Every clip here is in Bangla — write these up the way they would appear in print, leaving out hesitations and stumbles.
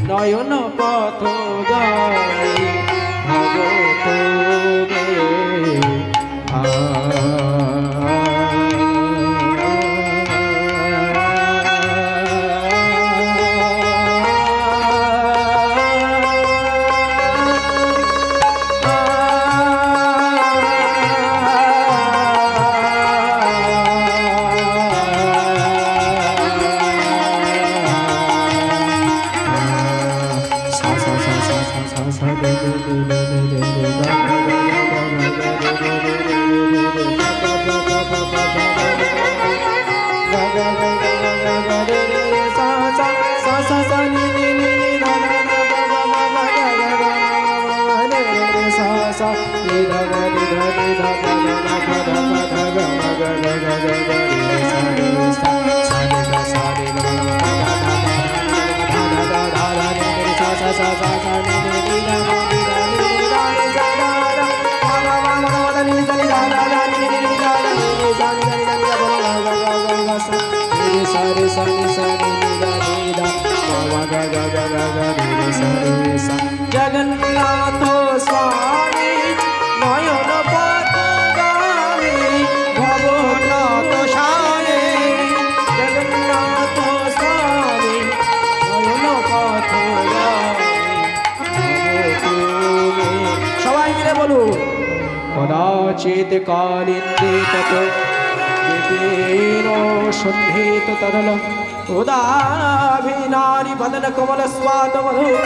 নয়ন পথ গামী জগন্নাথ স্বামী নয়ন পথগামী ভবনাথ স্বামী জগন্নাথ স্বামী নয়ন পথগামী সবাই মিলে বলুন কদাচিৎ কালিন্দে তত বিপিন সন্ধিত তরল উদাভিনারী বদন কমল স্বাদ মধুপ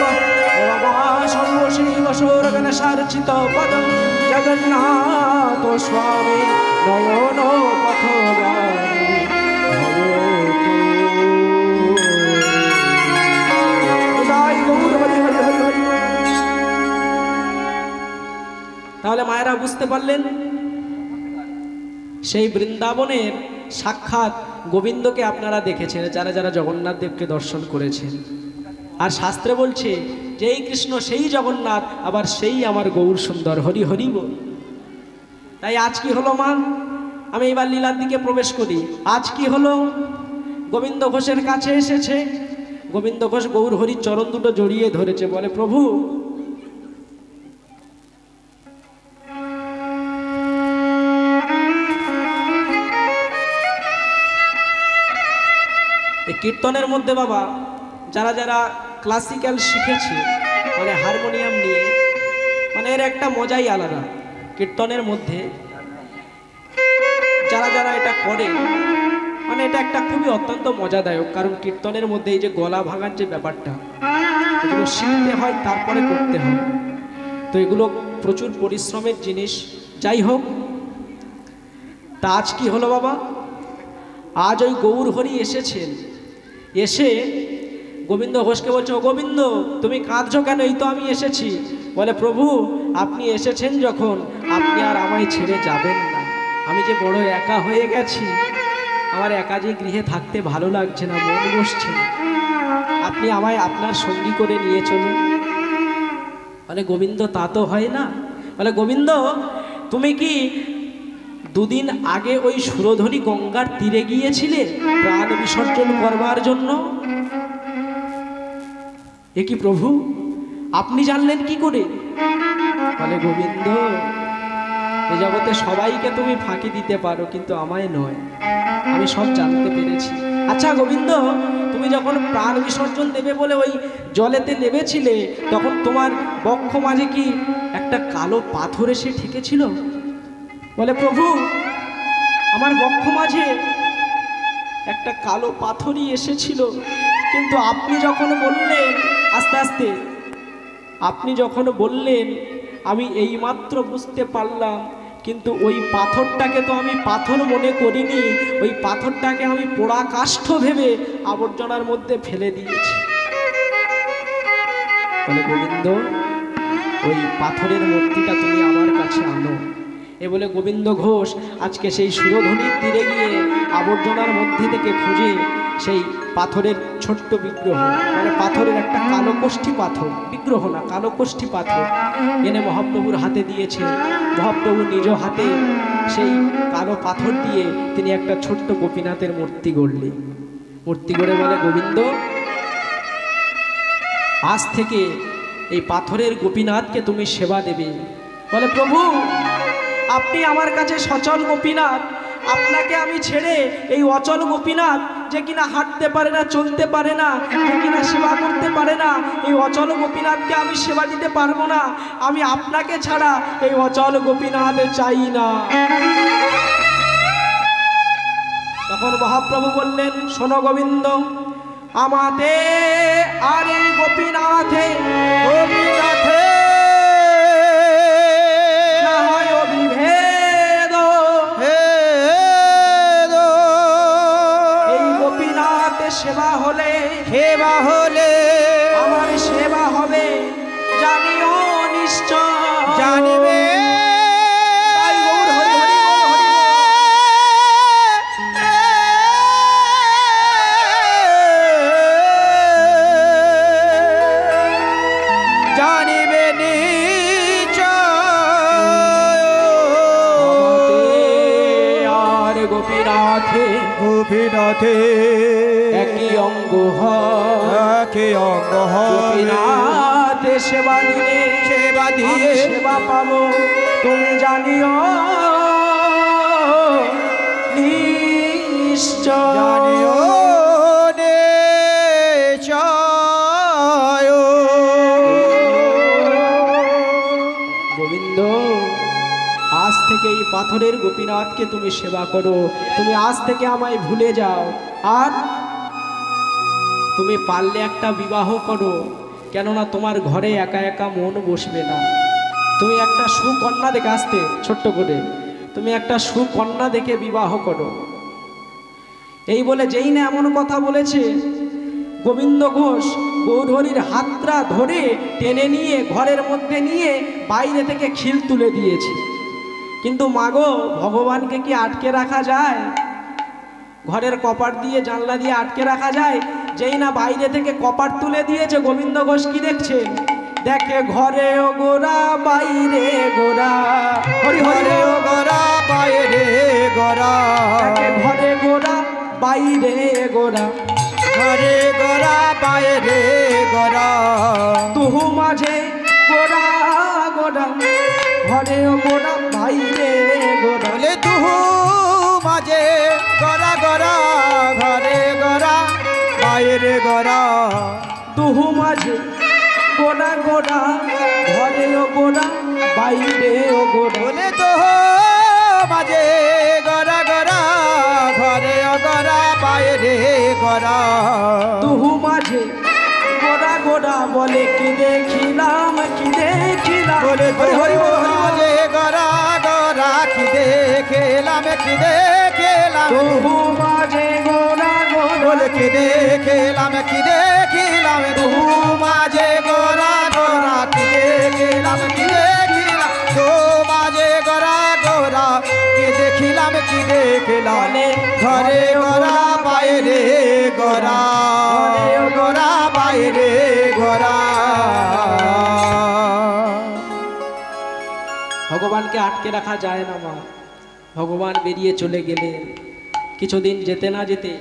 শিবশোরগণ সার্চিত পদম জগন্নাথ স্বামী নয়ন পথগামী তাহলে মায়েরা বুঝতে পারলেন সেই বৃন্দাবনের সাক্ষাৎ গোবিন্দকে আপনারা দেখেছেন যারা যারা জগন্নাথ দেবকে দর্শন করেছেন। আর শাস্ত্রে বলছে যে এই কৃষ্ণ সেই জগন্নাথ আবার সেই আমার গৌর সুন্দর হরি হরি বল। তাই আজ কি হলো মা, আমি এবার লীলার দিকে প্রবেশ করি। আজ কি হলো, গোবিন্দ ঘোষের কাছে এসেছে, গোবিন্দ ঘোষ গৌর হরির চরণ দুটো জড়িয়ে ধরেছে, বলে প্রভু এই কীর্তনের মধ্যে বাবা যারা যারা ক্লাসিক্যাল শিখেছে মানে হারমোনিয়াম নিয়ে, মানে এর একটা মজাই আলাদা। কীর্তনের মধ্যে যারা যারা এটা করে মানে এটা একটা খুবই অত্যন্ত মজাদায়ক, কারণ কীর্তনের মধ্যে এই যে গলা ভাঙার যে ব্যাপারটা এগুলো শিখতে হয় তারপরে করতে হয়, তো এগুলো প্রচুর পরিশ্রমের জিনিস। যাই হোক, তা আজ কি হলো বাবা, আজ ওই গৌর হরি এসেছেন, এসে গোবিন্দ ঘোষকে বলছে, ও গোবিন্দ তুমি কাঁদছো কেন, এই তো আমি এসেছি। বলে প্রভু আপনি এসেছেন যখন আপনি আর আমায় ছেড়ে যাবেন না, আমি যে বড় একা হয়ে গেছি, আমার একা যে গৃহে থাকতে ভালো লাগছে না, মন বসছে, আপনি আমায় আপনার সঙ্গী করে নিয়ে চলুন। বলে গোবিন্দ তা তো হয় না। বলে গোবিন্দ তুমি কি দুদিন আগে ওই সুরধনী গঙ্গার তীরে গিয়েছিলে প্রাণ বিসর্জন করবার জন্য? এ কি প্রভু আপনি জানলেন কি করে? বলে গোবিন্দ এ জগতে সবাইকে তুমি ফাঁকি দিতে পারো কিন্তু আমায় নয়, আমি সব জানতে পেরেছি। আচ্ছা গোবিন্দ তুমি যখন প্রাণ বিসর্জন দেবে বলে ওই জলেতে নেমেছিলে তখন তোমার বক্ষ মাঝে কি একটা কালো পাথর এসে ঠেকেছিল? বলে প্রভু আমার বক্ষ মাঝে একটা কালো পাথরই এসেছিল, কিন্তু আপনি যখন বললেন, আস্তে আস্তে আপনি যখন বললেন আমি এইমাত্র বুঝতে পারলাম, কিন্তু ওই পাথরটাকে তো আমি পাথর মনে করিনি, ওই পাথরটাকে আমি পোড়া কাষ্ঠ ভেবে আবর্জনার মধ্যে ফেলে দিয়েছি। বলে গোবিন্দ ওই পাথরের মূর্তিটা তুমি আমার কাছে আনো, এ বলে গোবিন্দ ঘোষ আজকে সেই সুরধনির তীরে গিয়ে আবর্জনার মধ্যে থেকে খুঁজে সেই পাথরের ছোট্ট বিগ্রহ, মানে পাথরের একটা কালো কোষ্ঠী পাথর, বিগ্রহ না কালো কোষ্ঠী পাথর এনে মহাপ্রভুর হাতে দিয়েছে। মহাপ্রভু নিজ হাতে সেই কালো পাথর দিয়ে তিনি একটা ছোট্ট গোপীনাথের মূর্তি গড়লেন। মূর্তি গড়ে বলে, গোবিন্দ আজ থেকে এই পাথরের গোপীনাথকে তুমি সেবা দেবে। বলে, প্রভু আপনি আমার কাছে সচল গোপীনাথ, আপনাকে আমি ছেড়ে এই অচল গোপীনাথ যে কিনা হাঁটতে পারে না, চলতে পারে না, যে কিনা সেবা করতে পারে না, এই অচল গোপীনাথকে আমি সেবা দিতে পারবো না। আমি আপনাকে ছাড়া এই অচল গোপীনাথ চাই না। তখন মহাপ্রভু বললেন, শোনো গোবিন্দ, আমাতে আর এই গোপীনাথে না হয় অবিভেদ, এই গোপীনাথে সেবা হলে আমার সেবা হবে জানিও নিশ্চয়। জানিবে গোপীনাথে একই অঙ্গ গোপীনাথে সেবা দিয়ে সেবা পাবো তুমি জানিও নিশ্চয়। জানিও গোবিন্দ আজ থেকে এই পাথরের গোপীনাথকে তুমি সেবা করো, তুমি আজ থেকে আমায় ভুলে যাও, আর তুমি পারলে একটা বিবাহ করো, কেননা তোমার ঘরে একা একা মন বসবে না। তুমি একটা সুকন্যা দেখে, আসতে ছোট্ট করে, তুমি একটা সুকন্যা দেখে বিবাহ করো। এই বলে যেই না এমন কথা বলেছে, গোবিন্দ ঘোষ গৌরহরির হাতটা ধরে টেনে নিয়ে ঘরের মধ্যে নিয়ে বাইরে থেকে খিল তুলে দিয়েছে। কিন্তু মাগো, ভগবানকে কি আটকে রাখা যায়? ঘরের কপাট দিয়ে জানলা দিয়ে আটকে রাখা যায়? যেই না বাইরে থেকে কপাট তুলে দিয়েছে, গোবিন্দ ঘোষ কি দেখছে? দেখে ঘরে ও গোরা বাইরে গোরা, হরি হরে ও গোরা বাইরে গোরা, দেখে ঘরে গোরা বাইরে গোরা, ঘরে গোরা বাইরে গোরা, তুহু মাঝে গোরা গোরা, ঘরে ও গোরা বাইরে গোরা। বলে তুহু মাঝে গোরা গোরা, ঘরে গোরা বাইরে গোরা, তুহু মাঝে গোরা গোরা, ঘরে ও গোরা বাইরে ও গোরা। বলে তুহু মাঝে গোরা গোরা, ঘরে গোরা বাইরে গোরা, তুহু মাঝে গোরা গোরা, বলে কি দেখিলাম কি দেখিলাম, বলে হরি মাঝে গোরা গোরা, কি দেখলাম কি দেখলাম, তুহু মাঝে গোরা গোরা, বলে কি দেখলাম কি দেখিলাম, তুহু মাঝে গোরা গোরা, কি দেখলাম কি দেখিলাম, তো মাঝে গোরা গোরা, কি দেখিলাম কি দেখলাম, ঘরে গোরা বাইরে গোরা, গোরা বাইরে গোরা। ভগবানকে আটকে রাখা যায় না মা। ভগবান বেরিয়ে চলে গেলেন। কিছুদিন যেতে না যেতে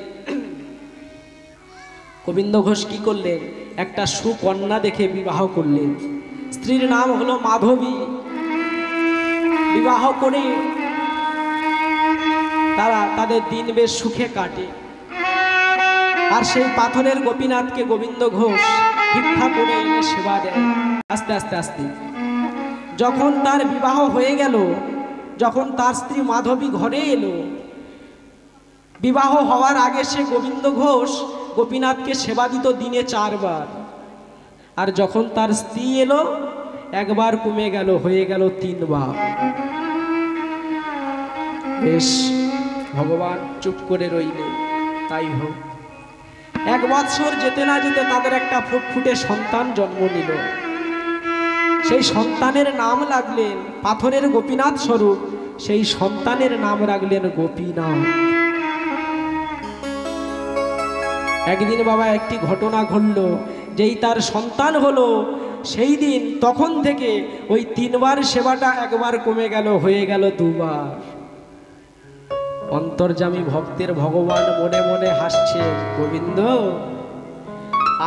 গোবিন্দ ঘোষ কি করলেন? একটা সুকন্যা দেখে বিবাহ করলেন। স্ত্রীর নাম হলো মাধবী। বিবাহ করে তারা তাদের দিন বেশ সুখে কাটে। আর সেই পাথরের গোপীনাথকে গোবিন্দ ঘোষ ভিক্ষা করে এনে সেবা দেয়। আস্তে আস্তে আস্তে যখন তার বিবাহ হয়ে গেল, যখন তার স্ত্রী মাধবী ঘরে এলো, বিবাহ হওয়ার আগে সে গোবিন্দ ঘোষ গোপীনাথকে সেবা দিত দিনে 4 বার। আর যখন তার স্ত্রী এলো, একবার কমে গেল, হয়ে গেল 3 বার। বেশ, ভগবান চুপ করে রইলেন। তাই হোক। 1 বৎসর যেতে না যেতে তাদের একটা ফুটফুটে সন্তান জন্ম নিল। সেই সন্তানের নাম লাগলেন পাথরের গোপীনাথ স্বরূপ। সেই সন্তানের নাম রাখলেন গোপীনাথ। একদিন বাবা একটি ঘটনা ঘটল, যেই তার সন্তান হলো সেই দিন তখন থেকে ওই 3 বার সেবাটা একবার কমে গেল, হয়ে গেল 2 বার। অন্তর্যামী ভক্তের ভগবান মনে মনে হাসছে, গোবিন্দ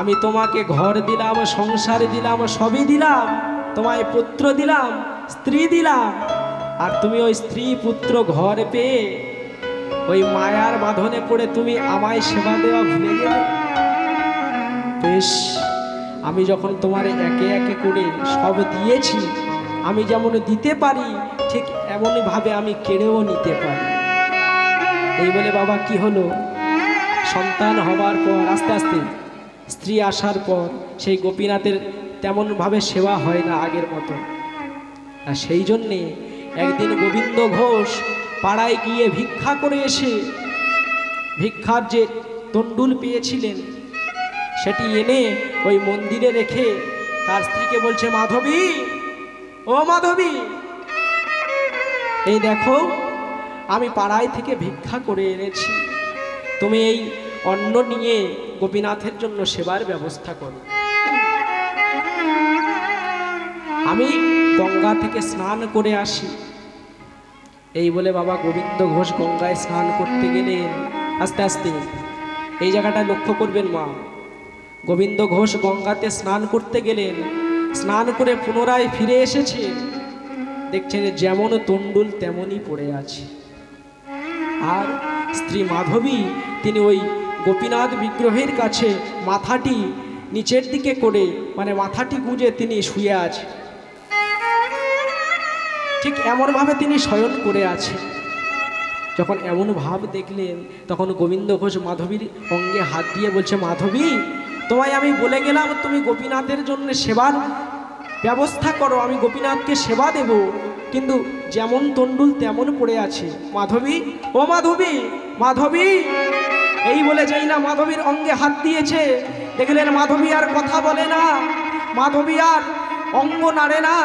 আমি তোমাকে ঘর দিলাম, সংসার দিলাম, সবই দিলাম, তোমায় পুত্র দিলাম, স্ত্রী দিলাম, আর তুমি ওই স্ত্রী পুত্র ঘর পেয়ে ওই মায়ার বাঁধনে পড়ে তুমি আমায় সেবা দেওয়া ভুলে গেলে। বেশ, আমি যখন তোমার একে একে করে সব দিয়েছি, আমি যেমন দিতে পারি ঠিক এমনইভাবে আমি কেড়েও নিতে পারি। এই বলে বাবা কি হলো, সন্তান হবার পর আস্তে আস্তে স্ত্রী আসার পর সেই গোপীনাথের তেমনভাবে সেবা হয় না আগের মতো। আর সেই জন্যে একদিন গোবিন্দ ঘোষ পাড়ায় গিয়ে ভিক্ষা করে এসে ভিক্ষার যে তন্ডুল পেয়েছিলেন সেটি এনে ওই মন্দিরে রেখে তার স্ত্রীকে বলছে, মাধবী, ও মাধবী, এই দেখো আমি পাড়ায় থেকে ভিক্ষা করে এনেছি, তুমি এই অন্ন নিয়ে গোপীনাথের জন্য সেবার ব্যবস্থা করো। আমি গঙ্গা থেকে স্নান করে আসি। এই বলে বাবা গোবিন্দ ঘোষ গঙ্গায় স্নান করতে গেলেন। আস্তে আস্তে এই জায়গাটা লক্ষ্য করবেন মা, গোবিন্দ ঘোষ গঙ্গাতে স্নান করতে গেলেন, স্নান করে পুনরায় ফিরে এসেছে, দেখছেন যেমন তন্ডুল তেমনই পড়ে আছে। আর স্ত্রী মাধবী তিনি ওই গোপীনাথ বিগ্রহের কাছে মাথাটি নিচের দিকে করে, মানে মাথাটি গুঁজে তিনি শুয়ে আছে, ঠিক এমনভাবে তিনি শয়ন করে আছে। যখন এমন ভাব দেখলেন তখন গোবিন্দ ঘোষ মাধবীর অঙ্গে হাত দিয়ে বলছে, মাধবী, তোমায় আমি বলে গেলাম তুমি গোপীনাথের জন্য সেবার ব্যবস্থা করো, আমি গোপীনাথকে সেবা দেব, কিন্তু যেমন তন্ডুল তেমন পড়ে আছে। মাধবী, ও মাধবী, মাধবী, এই বলে যাই না মাধবীর অঙ্গে হাত দিয়েছে, দেখলেন মাধবী আর কথা বলে না, মাধবী আর অঙ্গ নাড়ে না,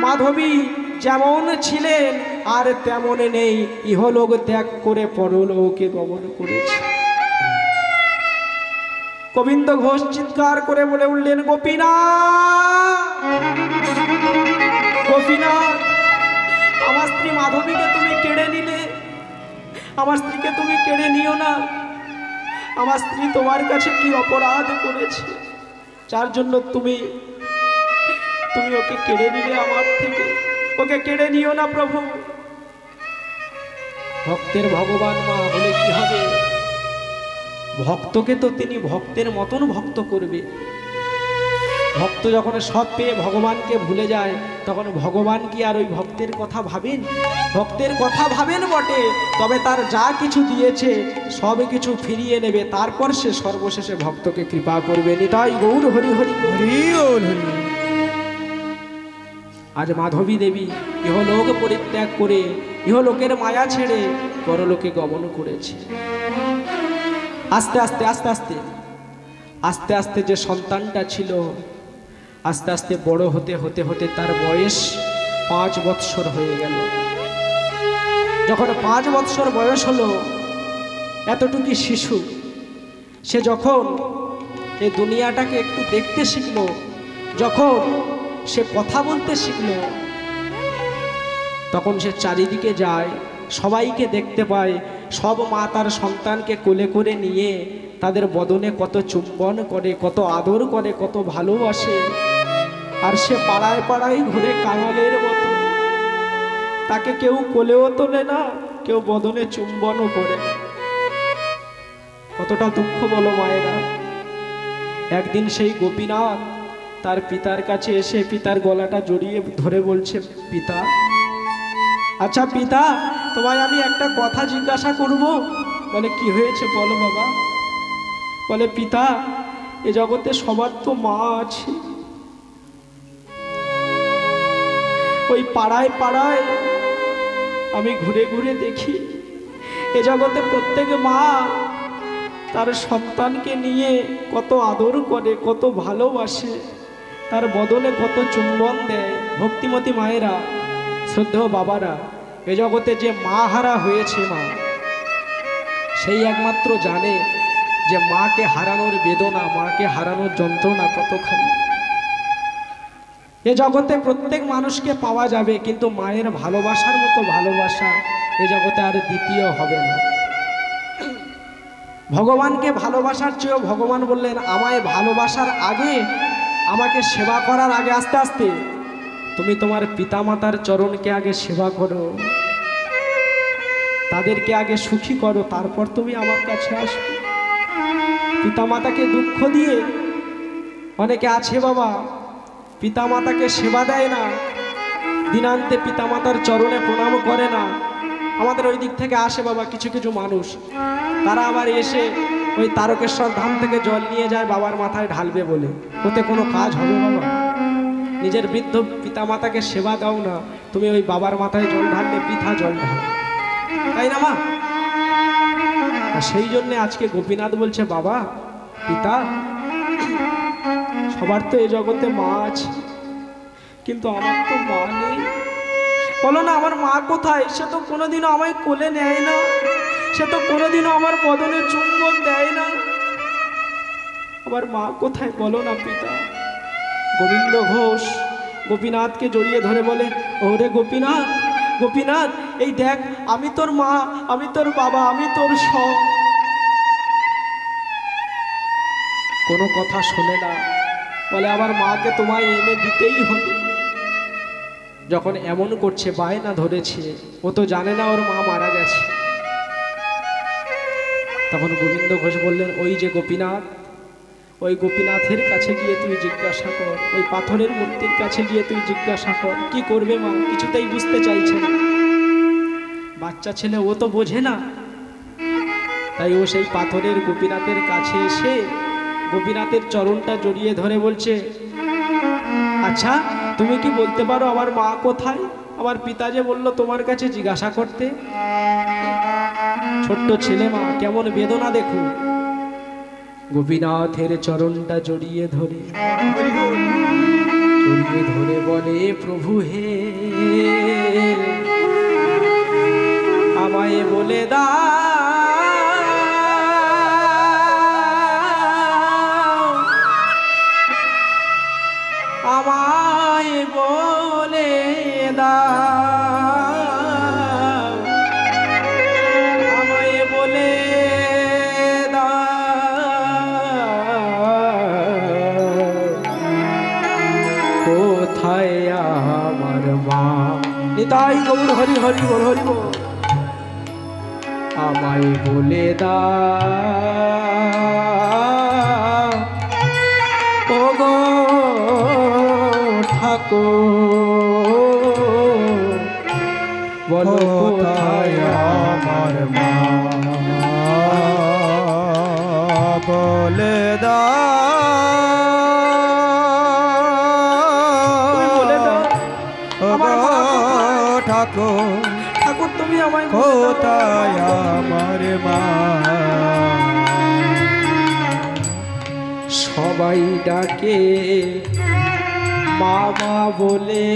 মাধবী যেমন ছিলেন আর তেমন নেই, ইহলোক ত্যাগ করে পরলোকে গমন করেছে। গোবিন্দ ঘোষ চিৎকার করে বলে উঠলেন, গোপীনাথ, গোপীনাথ, আমার স্ত্রী মাধবীকে তুমি কেড়ে নিলে, আমার স্ত্রীকে তুমি কেড়ে নিও না, আমার স্ত্রী তোমার কাছে কি অপরাধ করেছে যার জন্য তুমি ওকে কেড়ে নিলে আমার থেকে, ওকে কেড়ে নিও না প্রভু। ভক্তের ভগবান মা হলে কি হবে, ভক্তকে তো তিনি ভক্তের মতন ভক্ত করবে। ভক্ত যখন সব পেয়ে ভগবানকে ভুলে যায় তখন ভগবান কি আর ওই ভক্তের কথা ভাবেন? ভক্তের কথা ভাবেন বটে, তবে তার যা কিছু দিয়েছে সব কিছু ফিরিয়ে নেবে, তারপর সে সর্বশেষে ভক্তকে কৃপা করবে। নিতাই গৌর হরি হরি হরি হরি। আজ মাধবী দেবী ইহলোক পরিত্যাগ করে ইহলোকের মায়া ছেড়ে পরলোকে গমন করেছে। আস্তে আস্তে আস্তে আস্তে আস্তে আস্তে যে সন্তানটা ছিল আস্তে আস্তে বড় হতে হতে হতে তার বয়স 5 বৎসর হয়ে গেল। যখন 5 বৎসর বয়স হলো, এতটুকু শিশু সে যখন এই দুনিয়াটাকে একটু দেখতে শিখলো, যখন সে কথা বলতে শিখলো, তখন সে চারিদিকে যায়, সবাইকে দেখতে পায়, সব মা তার সন্তানকে কোলে করে নিয়ে তাদের বদনে কত চুম্বন করে, কত আদর করে, কত ভালোবাসে। আর সে পাড়ায় পাড়ায় ঘুরে কাঙালের মতো, তাকে কেউ কোলেও তোলে না, কেউ বদনে চুম্বনও করে না। কতটা দুঃখ বলো মায়েরা। একদিন সেই গোপীনাথ তার পিতার কাছে এসে পিতার গলাটা জড়িয়ে ধরে বলছে, পিতা, আচ্ছা পিতা, তোমায় আমি একটা কথা জিজ্ঞাসা করব। বলে, কি হয়েছে বলো বাবা। বলে, পিতা, এ জগতে সবার তো মা আছে, ওই পাড়ায় পাড়ায় আমি ঘুরে ঘুরে দেখি, এ জগতে প্রত্যেক মা তার সন্তানকে নিয়ে কত আদর করে, কত ভালোবাসে, তার বদলে কত চুম্বন দেয়। ভক্তিমতী মায়েরা, শ্রদ্ধেয় বাবারা, এ জগতে যে মা হারা হয়েছে মা, সেই একমাত্র জানে যে মাকে হারানোর বেদনা, মাকে হারানোর যন্ত্রণা কতখানি। এ জগতে প্রত্যেক মানুষকে পাওয়া যাবে, কিন্তু মায়ের ভালোবাসার মতো ভালোবাসা এ জগতে আর দ্বিতীয় হবে না। ভগবানকে ভালোবাসার চেয়েও ভগবান বললেন, আমায় ভালোবাসার আগে, আমাকে সেবা করার আগে আস্তে আস্তে তুমি তোমার পিতামাতার চরণকে আগে সেবা করো, তাদেরকে আগে সুখী করো, তারপর তুমি আমার কাছে আসবে। পিতামাতাকে দুঃখ দিয়ে অনেকে আছে বাবা, পিতামাতাকে সেবা দেয় না, দিনান্তে পিতামাতার চরণে প্রণাম করে না। আমাদের ওই দিক থেকে আসে বাবা কিছু কিছু মানুষ, তারা আবার এসে ওই তারকেশ্বর ধাম থেকে জল নিয়ে যায় বাবার মাথায় ঢালবে বলে। ওতে কোনো কাজ হবে বাবা? নিজের বৃদ্ধ পিতামাতাকে সেবা দাও না, তুমি ওই বাবার মাথায় জল ঢাললে বৃথা জল ঢাল, তাই না মা? সেই জন্যে আজকে গোপীনাথ বলছে, বাবা পিতা, সবার তো এই জগতে মা আছে, কিন্তু আমার তো মা নেই। বলো না, আমার মা কোথায়? সে তো কোনোদিনও আমায় কোলে নেয় না, সে তো কোনোদিনও আমার বদনে চুম্বন দেয় না। আমার মা কোথায় বলো না পিতা? গোবিন্দ ঘোষ গোপীনাথকে জড়িয়ে ধরে বলে, ওরে গোপীনাথ, গোপীনাথ, এই দেখ, আমি তোর মা, আমি তোর বাবা, আমি তোর সব। কোনো কথা শোনে না, বলে আমার মাকে তোমায় এনে দিতেই হবে। যখন এমন করছে, বায়না ধরেছে, ও তো জানে না ওর মা মারা গেছে। তখন গোবিন্দ ঘোষ বললেন, ওই যে গোপীনাথ, ওই গোপীনাথের কাছে গিয়ে তুই জিজ্ঞাসা কর, ওই পাথরের মূর্তির কাছে গিয়ে তুই জিজ্ঞাসা কর। কি করবে মা? কিছুতেই বুঝতে চাইছে না। বাচ্চা ছেলে, ও তো বোঝে না, তাই ও সেই পাথরের গোপীনাথের কাছে এসে গোপীনাথের চরণটা জড়িয়ে ধরে বলছে, আচ্ছা তুমি কি বলতে পারো আমার মা কোথায়? আমার পিতা যে বললো তোমার কাছে জিজ্ঞাসা করতে। ছোট্ট ছেলে মা, কেমন বেদনা দেখো। গোপীনাথের চরণটা জড়িয়ে ধরে বলে, প্রভু হে, আমায় বলে দাও, আমায় বলে দাও, আমায় বলে কোথায় আমার মা? নিতাই গৌর হরি হরি বল, হরি বল। আমায় বলে দাও ও গো ঠাকুর, বলো কোথায় আমার মা? বলে দাও ঠাকুর, ঠাকুর তুমি আমায় কোথায় আমার মা? সবাই ডাকে মামা বলে,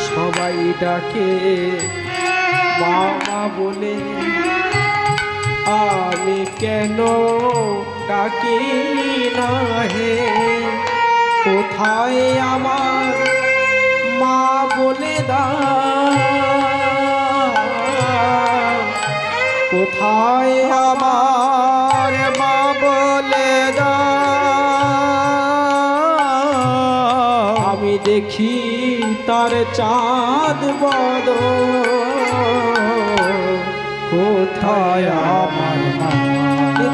সবাই ডাকে মামা বলে, আমি কেন ডাকি না হে? কোথায় আমার মা বলে দাও, কোথায় আমার মা বলে দাও, আমি দেখি তার চাঁদ বদন, কোথায় আমার মা?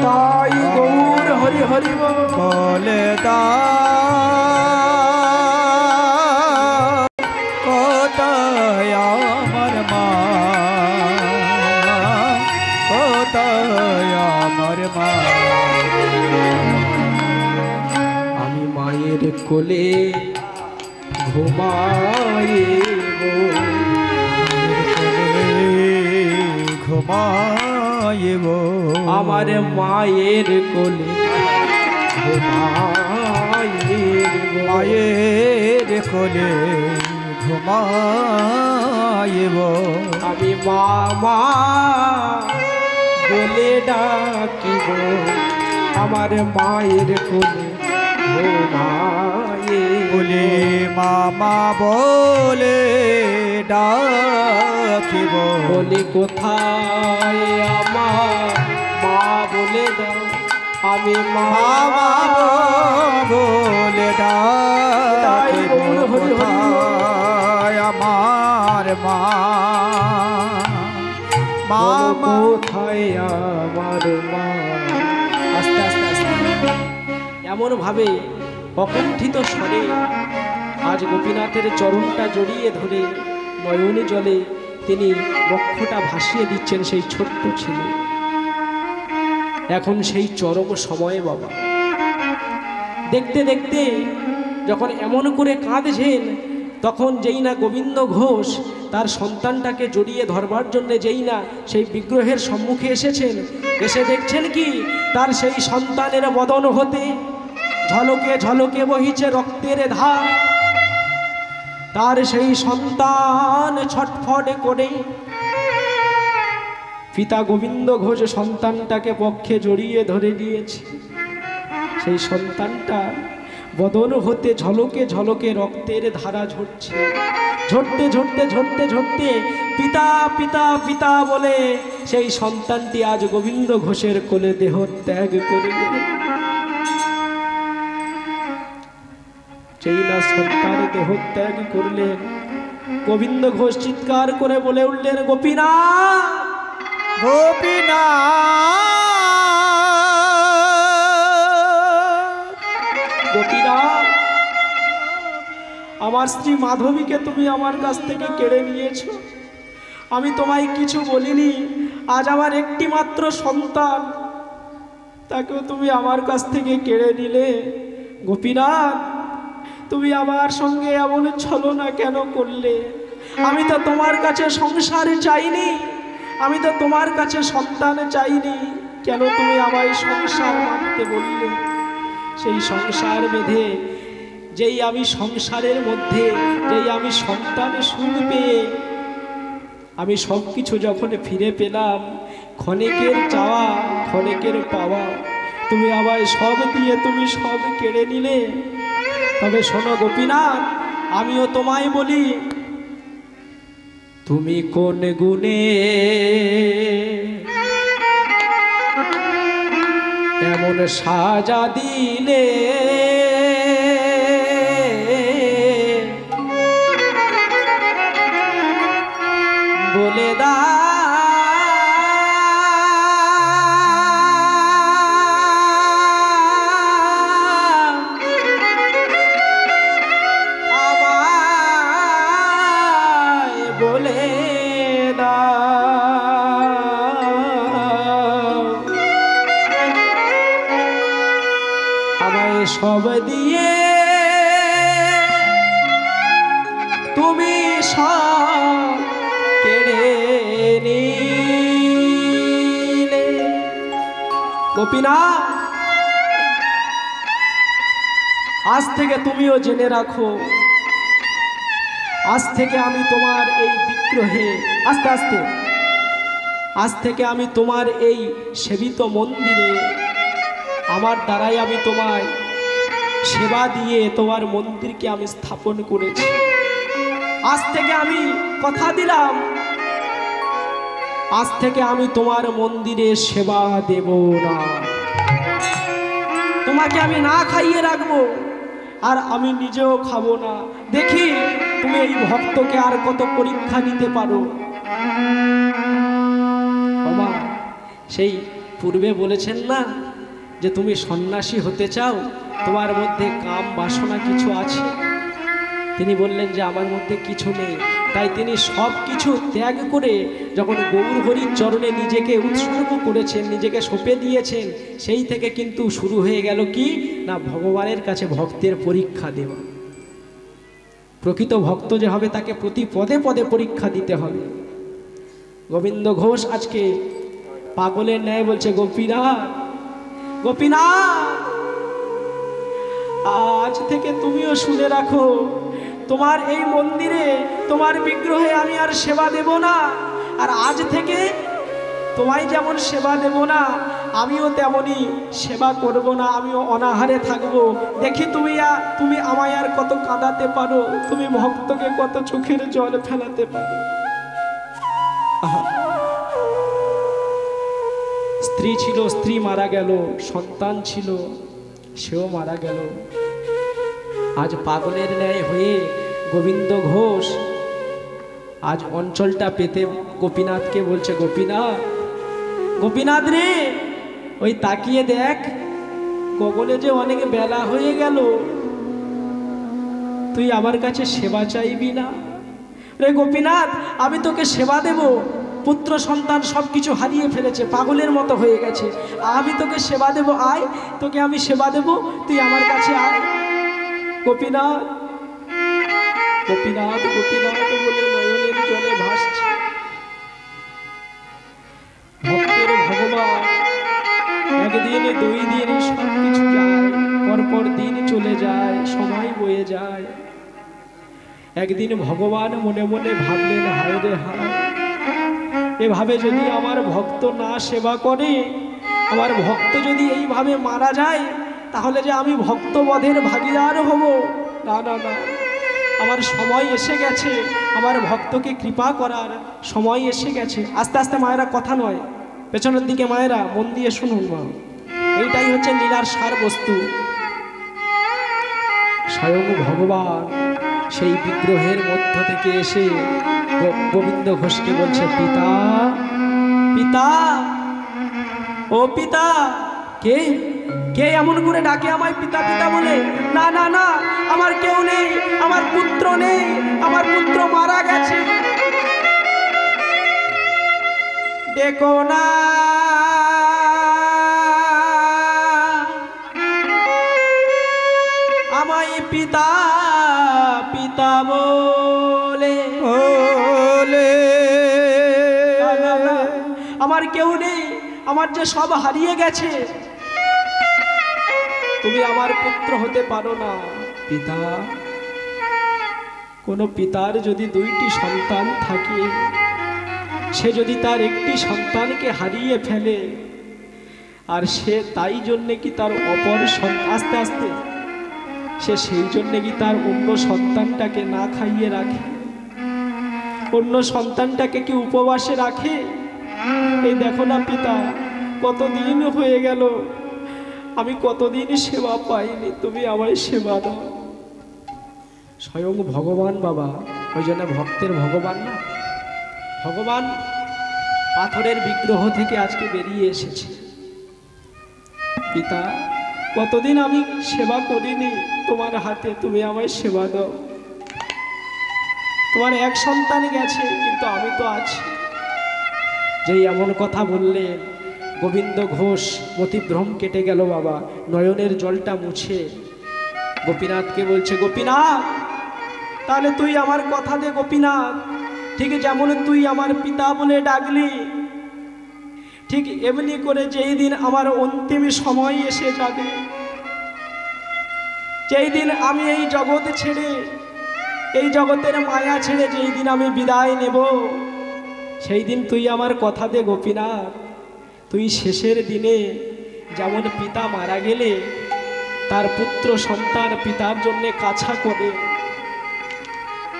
তাই গৌর হরি হরি বলে দাও, কোথায় আমার মা? কোথায় আমার মা? আমি মায়ের কোলে ঘুমাইব, ঘুমাইব, আমার মায়ের কোলে ঘুমাইব, মায়ের কোলে ঘুমাইব আমি মা মা বলে ডাকিব আমার মায়ের কোলে ঘুমাইব বলে মামা বলে ডাকিব বলে কোথায় আমার মা বলে দাও আমি মামা বলে ডাকিব কোথায় আমার মা মামা কোথায় আমার মা। আস্তে আস্তে আস্তে এমন ভাবে অকুণ্ঠিত স্বরে আজ গোপীনাথের চরণটা জড়িয়ে ধরে নয়নে জলে তিনি বক্ষটা ভাসিয়ে দিচ্ছেন সেই ছোট্ট ছেলে। এখন সেই চরম সময়ে বাবা দেখতে দেখতে যখন এমন করে কাঁদছেন, তখন যেই না গোবিন্দ ঘোষ তার সন্তানটাকে জড়িয়ে ধরবার জন্য যেই না সেই বিগ্রহের সম্মুখে এসেছেন, এসে দেখছেন কি তার সেই সন্তানের বদন হতে ঝলকে ঝলকে বহিছে রক্তের ধার। তার সেই সন্তান ছটফট করে পিতা গোবিন্দ ঘোষ সন্তানটাকে পক্ষে জড়িয়ে ধরে নিয়েছে। সেই সন্তানটা বদন হতে ঝলকে ঝলকে রক্তের ধারা ঝরছে। ঝরতে ঝরতে ঝরতে ঝরতে পিতা পিতা পিতা বলে সেই সন্তানটি আজ গোবিন্দ ঘোষের কোলে দেহ ত্যাগ করে দিল। যেই না সন্তান দেহ ত্যাগ করলেন, গোবিন্দ ঘোষ চিৎকার করে বলে উঠলেন, গোপীনাথ গোপীনাথ গোপীনাথ, আমার স্ত্রী মাধবীকে তুমি আমার কাছ থেকে কেড়ে নিয়েছ। আমি তোমায় কিছু বলিনি, আজ আমার একটি মাত্র সন্তান, তাকেও তুমি আমার কাছ থেকে কেড়ে নিলে। গোপীনাথ, তুমি আমার সঙ্গে এমন ছলনা কেন করলে? আমি তো তোমার কাছে সংসার চাইনি, আমি তো তোমার কাছে সন্তান চাইনি, কেন তুমি আমায় সংসার মানতে বললে? সেই সংসার বেঁধে যেই আমি সংসারের মধ্যে যেই আমি সন্তান সুখ পেয়ে আমি সব কিছু যখন ফিরে পেলাম, ক্ষণিকের চাওয়া ক্ষণিকের পাওয়া তুমি আমায় সব দিয়ে তুমি সব কেড়ে নিলে। তবে শোনো গোপীনাথ, আমিও তোমায় বলি, তুমি কোন গুণে এমন সাজা দিলে? বলে দা বলে আমায় সব দিয়ে তুমি সব কেড়ে নিলে। গোপীনাথ, আজ থেকে তুমিও জেনে রাখো, আজ থেকে আমি তোমার এই বিগ্রহে আস্তে আস্তে আজ থেকে আমি তোমার এই সেবিত মন্দিরে আমার দ্বারাই আমি তোমায় সেবা দিয়ে তোমার মন্দিরকে আমি স্থাপন করেছি। আজ থেকে আমি কথা দিলাম, আজ থেকে আমি তোমার মন্দিরে সেবা দেব না, তোমাকে আমি না খাইয়ে রাখবো, আর আমি নিজেও খাবো না। দেখি তুমি এই ভক্তকে আর কত পরীক্ষা নিতে পারো। বাবা, সেই পূর্বে বলেছেন না যে তুমি সন্ন্যাসী হতে চাও, তোমার মধ্যে কাম বাসনা কিছু আছে। তিনি বললেন যে আমার মধ্যে কিছু নেই, তাই তিনি সব কিছু ত্যাগ করে যখন গৌর হরির চরণে নিজেকে উৎসর্গ করেছেন, নিজেকে সঁপে দিয়েছেন, সেই থেকে কিন্তু শুরু হয়ে গেল কি না ভগবানের কাছে ভক্তের পরীক্ষা দেওয়া। প্রকৃত ভক্ত যে হবে তাকে প্রতি পদে পদে পরীক্ষা দিতে হবে। গোবিন্দ ঘোষ আজকে পাগলের ন্যায় বলছে, গোপীনাথ গোপীনাথ, আজ থেকে তুমিও শুনে রাখো, তোমার এই মন্দিরে তোমার বিগ্রহে আমি আর সেবা দেব না। আর আজ থেকে তোমায় যেমন সেবা দেব না, আমিও তেমনই সেবা করব না, আমিও অনাহারে থাকবো। দেখি তুমি আমায় আর কত কাঁদাতে পারো, তুমি ভক্তকে কত চোখের জল ফেলাতে পারো। স্ত্রী ছিল, স্ত্রী মারা গেল, সন্তান ছিল, সেও মারা গেল। আজ পাগলের ন্যায় হয়ে গোবিন্দ ঘোষ আজ অঞ্চলটা পেতে গোপীনাথকে বলছে, গোপীনাথ, গোপীনাথ রে, ওই তাকিয়ে দেখ গগনে যে অনেক বেলা হয়ে গেল, তুই আমার কাছে সেবা চাইবি না? রে গোপীনাথ, আমি তোকে সেবা দেব, পুত্র সন্তান সবকিছু হারিয়ে ফেলেছে, পাগলের মতো হয়ে গেছে, আমি তোকে সেবা দেব, আয় তোকে আমি সেবা দেব, তুই আমার কাছে আয়। গোপীনাথ, গোপীনাথ, গোপীনাথ বলে নয়নের জলে ভাসছে। ভক্তের ভগবান একদিন, দুই দিন সবকিছু যায়, পরপর দিন চলে যায়, সময় বয়ে যায়। একদিন ভগবান মনে মনে ভাবলেন, হায় রে হায়, এভাবে যদি আমার ভক্ত না সেবা করে, আমার ভক্ত যদি এইভাবে মারা যায়, তাহলে যে আমি ভক্তবধের ভাগীদার হব। না না না, আমার সময় এসে গেছে, আমার ভক্তকে কৃপা করার সময় এসে গেছে। আস্তে আস্তে মায়েরা, কথা নয়, পেছনের দিকে মায়েরা মন দিয়ে শুনুন মা, এইটাই হচ্ছে লীলার সার বস্তু। স্বয়ং ভগবান সেই বিগ্রহের মধ্য থেকে এসে গোবিন্দ ঘোষকে বলছে, পিতা, পিতা, ও পিতা। কে কে এমন করে ডাকে আমায় পিতা পিতা বলে? না না না, আমার কেউ নেই, আমার পুত্র নেই, আমার পুত্র মারা গেছে। দেখো না, আমায় পিতা পিতা বলে। আমার কেউ নেই, আমার যে সব হারিয়ে গেছে, তুমি আমার পুত্র হতে পারো না। পিতা, কোনো পিতার যদি দুইটি সন্তান থাকে, সে যদি তার একটি সন্তানকে হারিয়ে ফেলে, আর সে তাই জন্যে কি তার অপর আস্তে আস্তে সে সেই জন্যে কি তার অন্য সন্তানটাকে না খাইয়ে রাখে, অন্য সন্তানটাকে কি উপবাসে রাখে? এই দেখো না পিতা, কতদিন হয়ে গেল, আমি কতদিন সেবা পাইনি, তুমি আমায় সেবা দাও। স্বয়ং ভগবান বাবা, ওই জন্য ভক্তের ভগবান না, ভগবান পাথরের বিগ্রহ থেকে আজকে বেরিয়ে এসেছে। পিতা, কতদিন আমি সেবা করিনি তোমার হাতে, তুমি আমায় সেবা দাও। তোমার এক সন্তান গেছে, কিন্তু আমি তো আছি। যেই এমন কথা বললেন, গোবিন্দ ঘোষ মতিভ্রম কেটে গেল বাবা, নয়নের জলটা মুছে গোপীনাথকে বলছে, গোপীনাথ, তাহলে তুই আমার কথা দে গোপীনাথ, ঠিক যেমন তুই আমার পিতা বলে ডাকলি, ঠিক এমনি করে যেই দিন আমার অন্তিম সময় এসে যাবে, যেই দিন আমি এই জগৎ ছেড়ে, এই জগতের মায়া ছেড়ে যেই দিন আমি বিদায় নেব, সেই দিন তুই আমার কথা দে গোপীনাথ, তুই শেষের দিনে যেমন পিতা মারা গেলে তার পুত্র সন্তান পিতার জন্যে কাছা করে,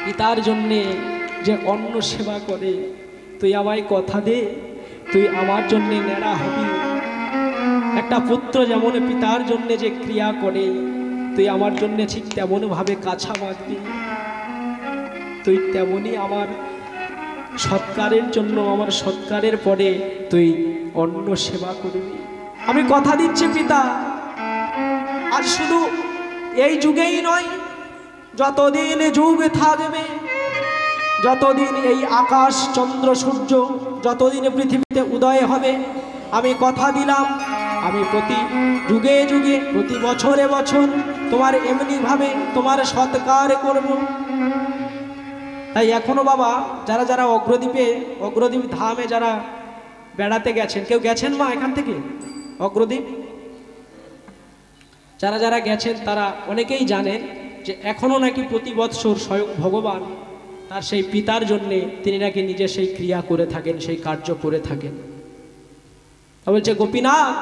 পিতার জন্যে যে অন্ন সেবা করে, তুই আমায় কথা দে, তুই আমার জন্যে নেড়া হবি। একটা পুত্র যেমন পিতার জন্যে যে ক্রিয়া করে, তুই আমার জন্যে ঠিক তেমনভাবে কাছা বাঁধবি, তুই তেমনই আমার সৎকারের জন্য, আমার সৎকারের পরে তুই অন্ন সেবা করবি। আমি কথা দিচ্ছি পিতা, আজ শুধু এই যুগেই নয়, যতদিন যুগ থাকবে, যতদিন এই আকাশ চন্দ্র সূর্য, যতদিন পৃথিবীতে উদয় হবে, আমি কথা দিলাম, আমি প্রতি যুগে যুগে, প্রতি বছরে বছর তোমার এমনিভাবে তোমার সৎকার করব। তাই এখনো বাবা, যারা যারা অগ্রদ্বীপ ধামে যারা বেড়াতে গেছেন, কেউ গেছেন মা এখান থেকে অগ্রদ্বীপ? যারা যারা গেছেন তারা অনেকেই জানেন যে এখনও নাকি প্রতি বৎসর স্বয়ং ভগবান তার সেই পিতার জন্যে তিনি নাকি নিজে সেই ক্রিয়া করে থাকেন, সেই কার্য করে থাকেন। তা বলছে গোপীনাথ,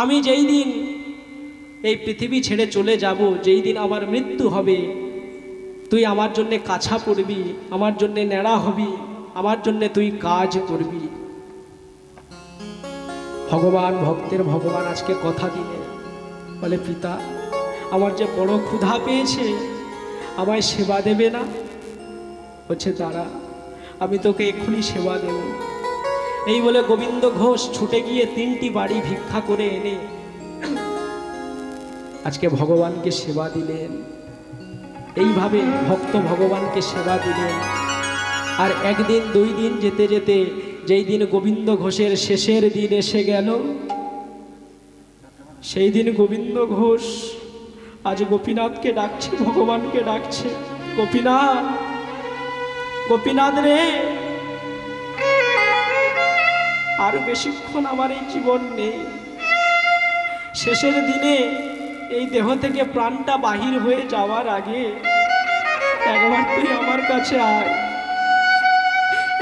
আমি যেই দিন এই পৃথিবী ছেড়ে চলে যাব, যেই দিন আমার মৃত্যু হবে, তুই আমার জন্যে কাছা পড়বি, আমার জন্যে ন্যাড়া হবি, আমার জন্যে তুই কাজ করবি। ভগবান, ভক্তের ভগবান আজকে কথা দিলে, বলে পিতা আমার যে বড় ক্ষুধা পেয়েছে, আমায় সেবা দেবে না? বলছে দাঁড়া, আমি তোকে এক্ষুনি সেবা দেব। এই বলে গোবিন্দ ঘোষ ছুটে গিয়ে 3টি বাড়ি ভিক্ষা করে এনে আজকে ভগবানকে সেবা দিলেন। এইভাবে ভক্ত ভগবানকে সেবা দিলেন। আর একদিন 2 দিন যেতে যেতে যেই দিন গোবিন্দ ঘোষের শেষের দিন এসে গেল, সেই দিন গোবিন্দ ঘোষ আজ গোপীনাথকে ডাকছে, ভগবানকে ডাকছে, গোপীনাথ, গোপীনাথ রে, আর বেশিক্ষণ আমার এই জীবন নেই। শেষের দিনে এই দেহ থেকে প্রাণটা বাহির হয়ে যাওয়ার আগে একবার তুই আমার কাছে আয়,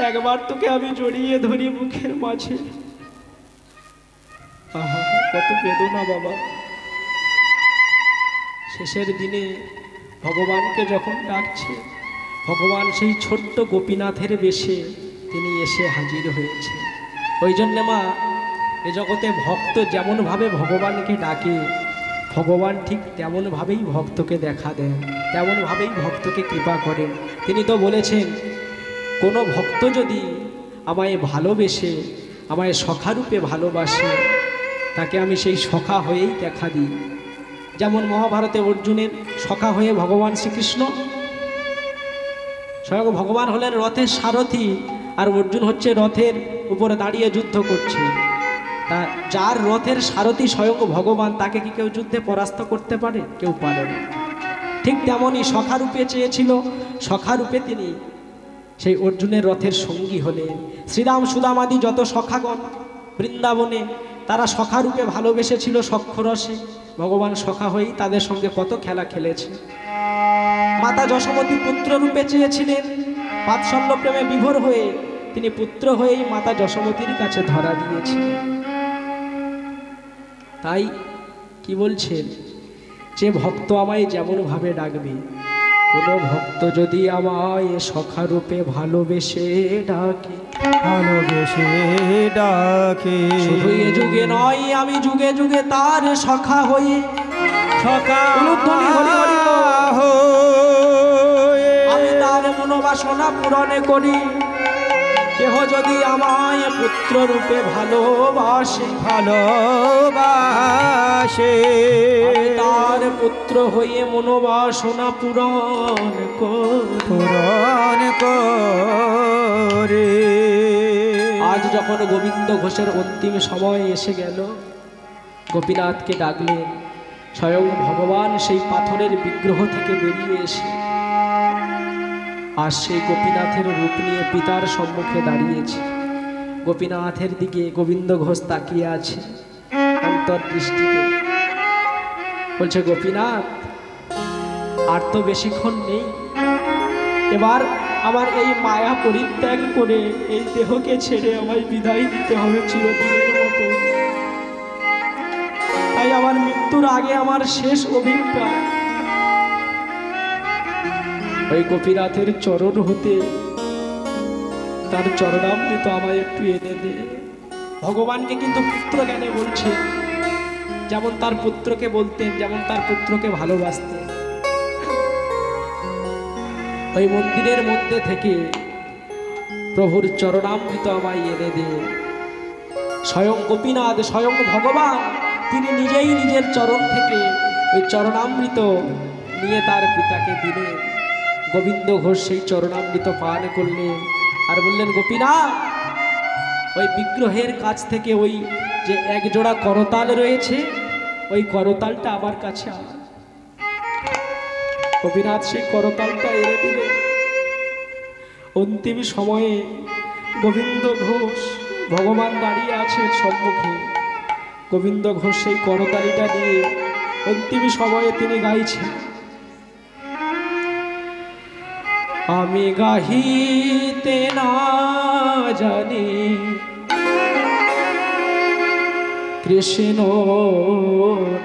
একবার তোকে আমি জড়িয়ে ধরি মুখের মাঝে। আহা, কত বেদনা বাবা। শেষের দিনে ভগবানকে যখন ডাকছে, ভগবান সেই ছোট্ট গোপীনাথের বেশে তিনি এসে হাজির হয়েছে। ওই জন্যে মা, এ জগতে ভক্ত যেমনভাবে ভগবানকে ডাকে, ভগবান ঠিক তেমনভাবেই ভক্তকে দেখা দেন, তেমনভাবেই ভক্তকে কৃপা করেন। তিনি তো বলেছেন, কোনো ভক্ত যদি আমায় ভালোবেসে, আমায় সখারূপে ভালোবাসে, তাকে আমি সেই সখা হয়েই দেখা দিই। যেমন মহাভারতে অর্জুনের সখা হয়ে ভগবান শ্রীকৃষ্ণ, স্বয়ং ভগবান হলেন রথের সারথি, আর অর্জুন হচ্ছে রথের উপরে দাঁড়িয়ে যুদ্ধ করছে। তা যার রথের সারথি স্বয়ং ভগবান, তাকে কি কেউ যুদ্ধে পরাস্ত করতে পারে? কেউ পারে না। ঠিক তেমনই সখারূপে চেয়েছিল, সখারূপে তিনি সেই অর্জুনের রথের সঙ্গী হলেন। শ্রীরাম সুদামাদি যত সখাগণ বৃন্দাবনে, তারা সখারূপে ভালোবেসেছিল সখ্যরসে। ভগবান সখা হয়েই তাদের সঙ্গে কত খেলা খেলেছে। মাতা যশোমতী পুত্র রূপে চেয়েছিলেন, বাৎসল্য প্রেমে বিভোর হয়ে তিনি পুত্র হয়েই মাতা যশোমতীর কাছে ধরা দিয়েছিলেন। তাই কি বলছেন, যে ভক্ত আমায় যেমনভাবে ডাকবে, কোনো ভক্ত যদি আমায় সখারূপে ভালোবেসে ডাকে, ভালোবেসে ডাকে, শুধু এ যুগে নয়, আমি যুগে যুগে তার সখা হয়ে, সখা আমি তার মনোবাসনা পূরণে করি। কেহ যদি আমায় পুত্র রূপে ভালোবাসে, ভালোবাসে, তার পুত্র হয়ে মনোবাসনা পূরণ করে। আজ যখন গোবিন্দ ঘোষের অন্তিম সময় এসে গেল, গোপীনাথকে ডাকলেন। স্বয়ং ভগবান সেই পাথরের বিগ্রহ থেকে বেরিয়ে এসে আর সেই গোপীনাথের রূপ নিয়ে পিতার সম্মুখে দাঁড়িয়েছে। গোপীনাথের দিকে গোবিন্দ ঘোষ তাকিয়ে আছে অন্তর্দৃষ্টিতে, বলছে গোপীনাথ, আর তো বেশিক্ষণ নেই, এবার আমার এই মায়া পরিত্যাগ করে এই দেহকে ছেড়ে আমায় বিদায় দিতে হবে চিরদিনের মতো। তাই আমার মৃত্যুর আগে আমার শেষ অভিপ্রায় ওই গোপীনাথের চরণ হতে তার চরণামৃত আমায় একটু এনে দে। ভগবানকে কিন্তু পুত্র জ্ঞানে বলছে, যেমন তার পুত্রকে বলতেন, যেমন তার পুত্রকে ভালোবাসতেন। ওই মন্দিরের মধ্যে থেকে প্রভুর চরণামৃত আমায় এনে দে। স্বয়ং গোপীনাথ, স্বয়ং ভগবান, তিনি নিজেই নিজের চরণ থেকে ওই চরণামৃত নিয়ে তার পিতাকে দিলেন। গোবিন্দ ঘোষ সেই চরণামৃত পান করলেন আর বললেন, গোপীনাথ, ওই বিগ্রহের কাছ থেকে ওই যে এক জোড়া করতাল রয়েছে, ওই করতালটা আমার কাছে আন। গোপীনাথ সেই করতালটা এনে দিলেন। অন্তিম সময়ে গোবিন্দ ঘোষ, ভগবান দাঁড়িয়ে আছে সম্মুখে, গোবিন্দ ঘোষ সেই করতালিটা দিয়ে অন্তিম সময়ে তিনি গাইছেন, আমি গাহিতে না জানি কৃষ্ণ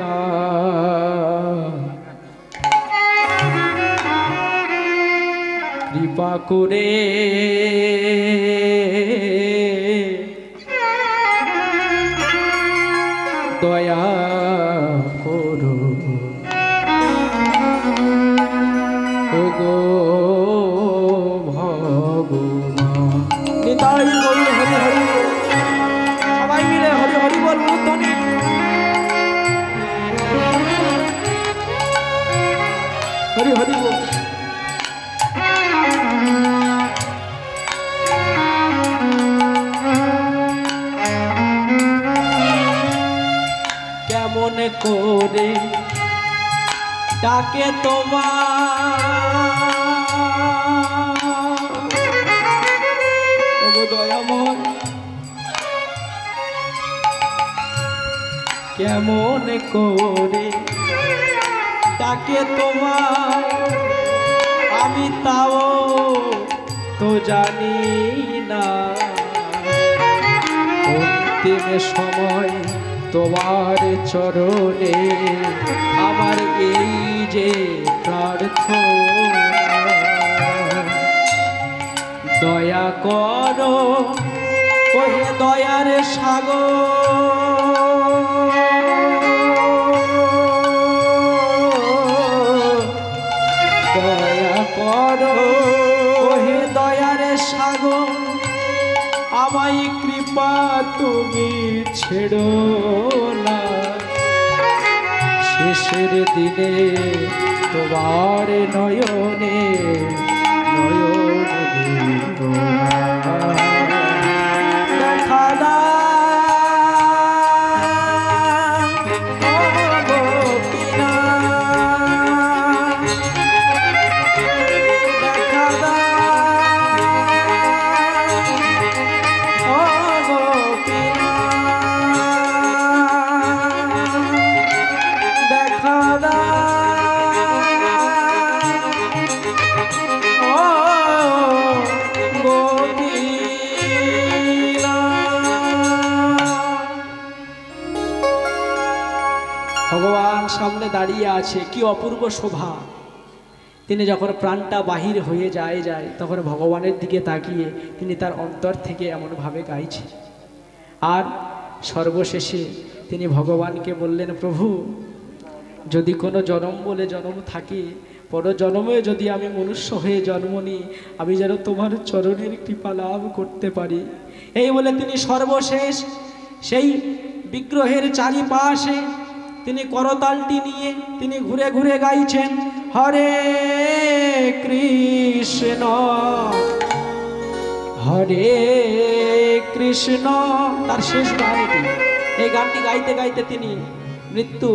নাম, কৃপা করে দয়া করো ওগো ভগবান। নিতাই গৌর হরি হরি বল। সবাই মিলে হরি হরি বল ধ্বনি। হরি হরি বল। কেমন করে ডাকে তোমার দয়াময়, কেমন করে ডাকে তোমার আমি তাও তো জানি না। অন্তিম সময় তোমার চরণে আমার এই যে প্রার্থনা, দয়া করো ওহে দয়ার সাগর, দয়া করো ওহে দয়ার সাগর, আমায় কৃপা তুমি ছেড়ো না। শেষের দিনে তোমার নয়নে নয়ন দিব দেখা দাও ও গোপীনাথ, দেখা দাও ও গোপীনাথ, দেখা দাও ও গোপীনাথ। ভগবান সামনে দাঁড়িয়ে আছে, কি অপূর্ব শোভা। তিনি যখন প্রাণটা বাহির হয়ে যায় তখন ভগবানের দিকে তাকিয়ে তিনি তার অন্তর থেকে এমনভাবে গাইছেন। আর সর্বশেষে তিনি ভগবানকে বললেন, প্রভু যদি কোনো জন্ম বলে জন্ম থাকে, পর জন্মে যদি আমি মনুষ্য হয়ে জন্ম নিই, আমি যেন তোমার চরণের কৃপা লাভ করতে পারি। এই বলে তিনি সর্বশেষ সেই বিগ্রহের চারিপাশে তিনি করতালটি নিয়ে তিনি ঘুরে ঘুরে গাইছেন, হরে কৃষ্ণ হরে কৃষ্ণ। তার শেষ গান এটি। এই গানটি গাইতে গাইতে তিনি মৃত্যু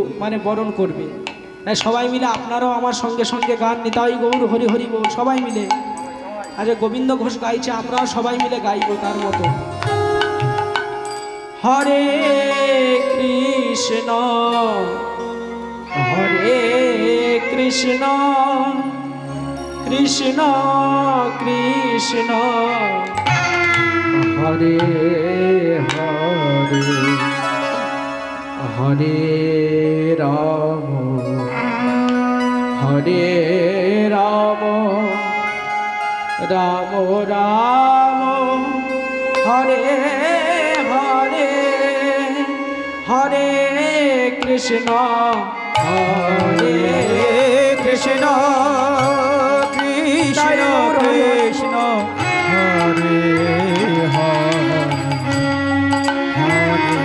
বরণ করবে। তাই সবাই মিলে আপনারাও আমার সঙ্গে সঙ্গে গান নিতাই গৌর হরি হরি বল সবাই মিলে। আচ্ছা গোবিন্দ ঘোষ গাইছে, আমরাও সবাই মিলে গাইব তার মতো। হরে কৃষ্ণ হরে কৃষ্ণ কৃষ্ণ কৃষ্ণ হরে হরে হরে রাম হরে রাম রাম রাম হরে হরে হরে কৃষ্ণ হরে কৃষ্ণ কৃষ্ণ কৃষ্ণ হরে হরে হরে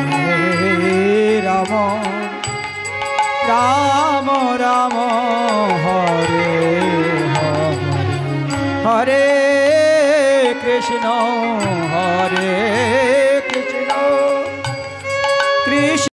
হরে রাম রাম রাম হরে হরে হরে কৃষ্ণ হরে কৃষ্ণ কৃষ্ণ